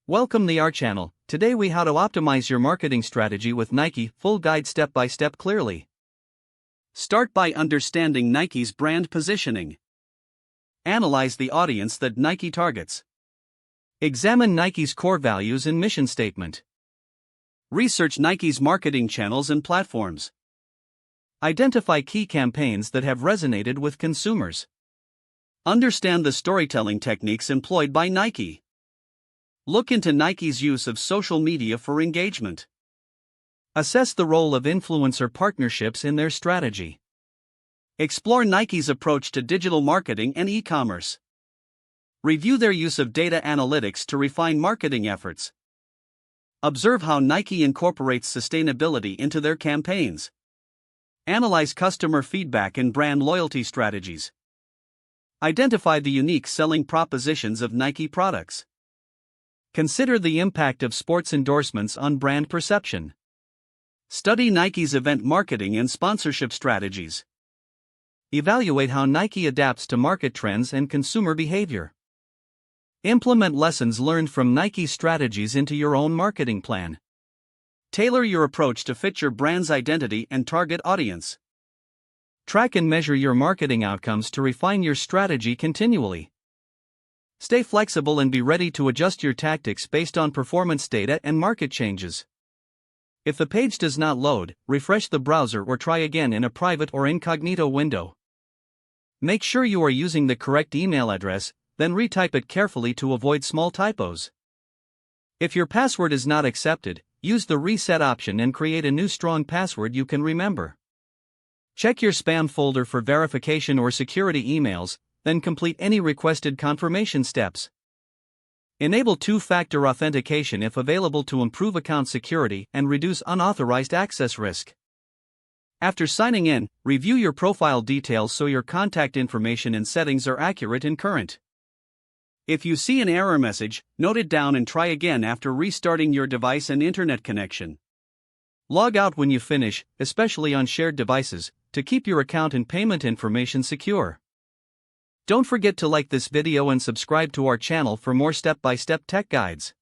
Welcome to our channel. Today we how to optimize your marketing strategy with Nike, full guide step by step clearly. Start by understanding Nike's brand positioning. Analyze the audience that Nike targets. Examine Nike's core values and mission statement. Research Nike's marketing channels and platforms. Identify key campaigns that have resonated with consumers. Understand the storytelling techniques employed by Nike. Look into Nike's use of social media for engagement. Assess the role of influencer partnerships in their strategy. Explore Nike's approach to digital marketing and e-commerce. Review their use of data analytics to refine marketing efforts. Observe how Nike incorporates sustainability into their campaigns. Analyze customer feedback and brand loyalty strategies. Identify the unique selling propositions of Nike products. Consider the impact of sports endorsements on brand perception. Study Nike's event marketing and sponsorship strategies. Evaluate how Nike adapts to market trends and consumer behavior. Implement lessons learned from Nike's strategies into your own marketing plan. Tailor your approach to fit your brand's identity and target audience. Track and measure your marketing outcomes to refine your strategy continually. Stay flexible and be ready to adjust your tactics based on performance data and market changes. If the page does not load, refresh the browser or try again in a private or incognito window. Make sure you are using the correct email address, then retype it carefully to avoid small typos. If your password is not accepted, use the reset option and create a new strong password you can remember. Check your spam folder for verification or security emails, then complete any requested confirmation steps. Enable two-factor authentication if available to improve account security and reduce unauthorized access risk. After signing in, review your profile details so your contact information and settings are accurate and current. If you see an error message, note it down and try again after restarting your device and internet connection. Log out when you finish, especially on shared devices, to keep your account and payment information secure. Don't forget to like this video and subscribe to our channel for more step-by-step tech guides.